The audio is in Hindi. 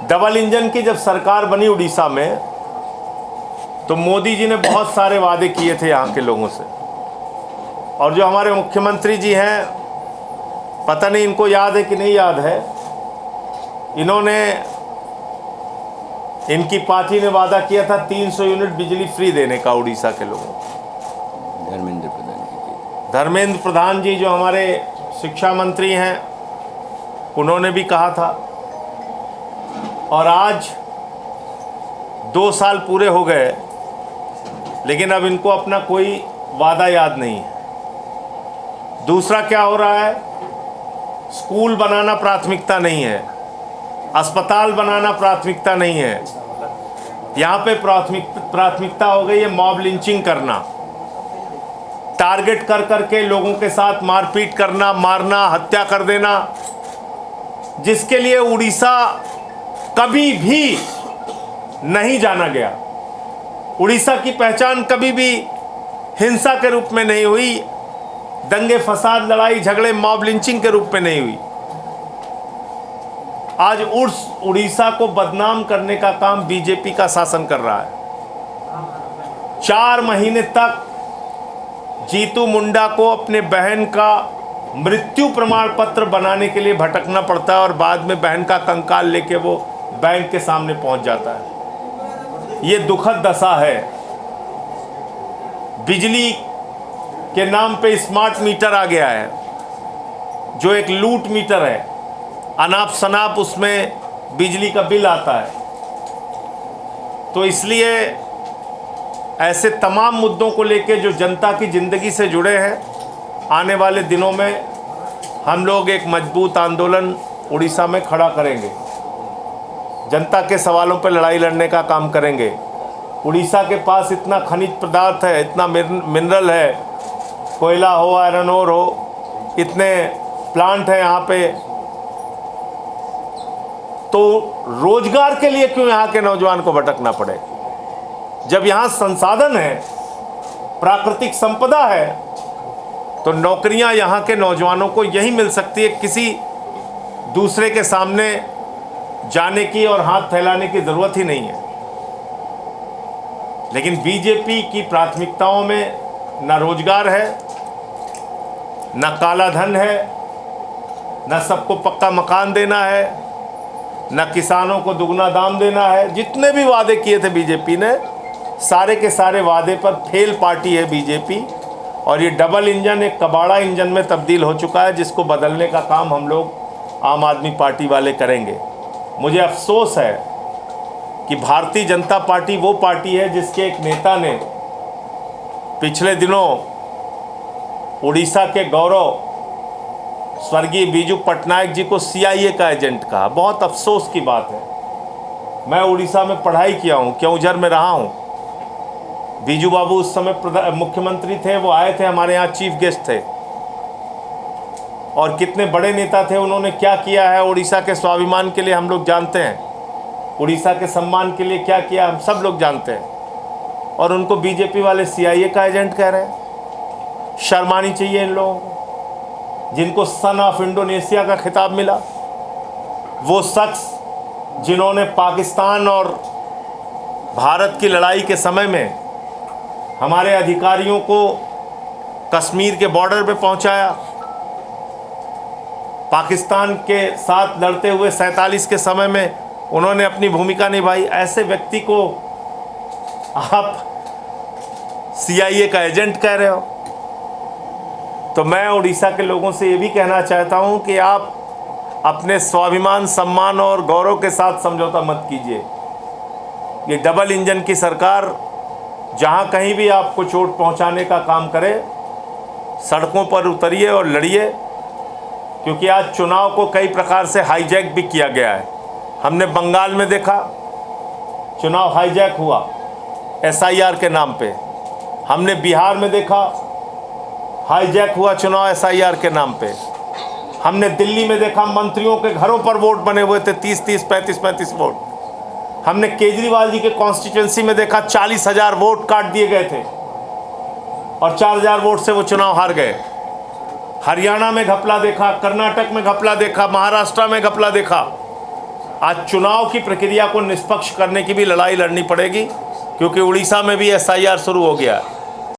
डबल इंजन की जब सरकार बनी उड़ीसा में, तो मोदी जी ने बहुत सारे वादे किए थे यहाँ के लोगों से। और जो हमारे मुख्यमंत्री जी हैं, पता नहीं इनको याद है कि नहीं याद है, इन्होंने, इनकी पार्टी ने वादा किया था 300 यूनिट बिजली फ्री देने का उड़ीसा के लोगों को। धर्मेंद्र प्रधान जी जो हमारे शिक्षा मंत्री हैं, उन्होंने भी कहा था। और आज 2 साल पूरे हो गए, लेकिन अब इनको अपना कोई वादा याद नहीं है। दूसरा क्या हो रहा है, स्कूल बनाना प्राथमिकता नहीं है, अस्पताल बनाना प्राथमिकता नहीं है, यहाँ पे प्राथमिकता हो गई है मॉब लिंचिंग करना, टारगेट कर करके लोगों के साथ मारपीट करना, मारना, हत्या कर देना, जिसके लिए उड़ीसा कभी भी नहीं जाना गया। उड़ीसा की पहचान कभी भी हिंसा के रूप में नहीं हुई, दंगे फसाद, लड़ाई झगड़े, मॉब लिंचिंग के रूप में नहीं हुई। आज उड़ीसा को बदनाम करने का काम बीजेपी का शासन कर रहा है। 4 महीने तक जीतू मुंडा को अपने बहन का मृत्यु प्रमाण पत्र बनाने के लिए भटकना पड़ता है और बाद में बहन का कंकाल लेके वो बैंक के सामने पहुंच जाता है। ये दुखद दशा है। बिजली के नाम पे स्मार्ट मीटर आ गया है, जो एक लूट मीटर है। अनाप शनाप उसमें बिजली का बिल आता है। तो इसलिए ऐसे तमाम मुद्दों को लेके जो जनता की ज़िंदगी से जुड़े हैं, आने वाले दिनों में हम लोग एक मजबूत आंदोलन उड़ीसा में खड़ा करेंगे। जनता के सवालों पर लड़ाई लड़ने का काम करेंगे। उड़ीसा के पास इतना खनिज पदार्थ है, इतना मिनरल है, कोयला हो, आयरन ओर हो, इतने प्लांट हैं यहाँ पे, तो रोजगार के लिए क्यों यहाँ के नौजवान को भटकना पड़े? जब यहाँ संसाधन है, प्राकृतिक संपदा है, तो नौकरियाँ यहाँ के नौजवानों को यही मिल सकती है। किसी दूसरे के सामने जाने की और हाथ फैलाने की ज़रूरत ही नहीं है। लेकिन बीजेपी की प्राथमिकताओं में न रोजगार है, न काला धन है, न सबको पक्का मकान देना है, न किसानों को दुगना दाम देना है। जितने भी वादे किए थे बीजेपी ने, सारे के सारे वादे पर फेल पार्टी है बीजेपी। और ये डबल इंजन एक कबाड़ा इंजन में तब्दील हो चुका है, जिसको बदलने का काम हम लोग आम आदमी पार्टी वाले करेंगे। मुझे अफसोस है कि भारतीय जनता पार्टी वो पार्टी है जिसके एक नेता ने पिछले दिनों उड़ीसा के गौरव स्वर्गीय बीजू पटनायक जी को CIA का एजेंट कहा। बहुत अफसोस की बात है। मैं उड़ीसा में पढ़ाई किया हूँ, केओंझर में रहा हूँ। बीजू बाबू उस समय मुख्यमंत्री थे, वो आए थे हमारे यहाँ, चीफ गेस्ट थे। और कितने बड़े नेता थे, उन्होंने क्या किया है उड़ीसा के स्वाभिमान के लिए हम लोग जानते हैं। उड़ीसा के सम्मान के लिए क्या किया हम सब लोग जानते हैं। और उनको बीजेपी वाले CIA का एजेंट कह रहे हैं। शर्मानी चाहिए इन लोगों को, जिनको सन ऑफ इंडोनेशिया का खिताब मिला। वो शख्स जिन्होंने पाकिस्तान और भारत की लड़ाई के समय में हमारे अधिकारियों को कश्मीर के बॉर्डर पे पहुंचाया, पाकिस्तान के साथ लड़ते हुए 47 के समय में उन्होंने अपनी भूमिका निभाई। ऐसे व्यक्ति को आप CIA का एजेंट कह रहे हो। तो मैं उड़ीसा के लोगों से ये भी कहना चाहता हूँ कि आप अपने स्वाभिमान, सम्मान और गौरव के साथ समझौता मत कीजिए। ये डबल इंजन की सरकार जहाँ कहीं भी आपको चोट पहुँचाने का काम करे, सड़कों पर उतरिए और लड़िए। क्योंकि आज चुनाव को कई प्रकार से हाईजैक भी किया गया है। हमने बंगाल में देखा चुनाव हाईजैक हुआ SIR के नाम पे। हमने बिहार में देखा हाईजैक हुआ चुनाव SIR के नाम पे। हमने दिल्ली में देखा मंत्रियों के घरों पर वोट बने हुए थे, 30-30, 35-35 वोट। हमने केजरीवाल जी के कॉन्स्टिट्यूंसी में देखा 40,000 वोट काट दिए गए थे और 4,000 वोट से वो चुनाव हार गए। हरियाणा में घपला देखा, कर्नाटक में घपला देखा, महाराष्ट्र में घपला देखा। आज चुनाव की प्रक्रिया को निष्पक्ष करने की भी लड़ाई लड़नी पड़ेगी, क्योंकि उड़ीसा में भी SIR शुरू हो गया।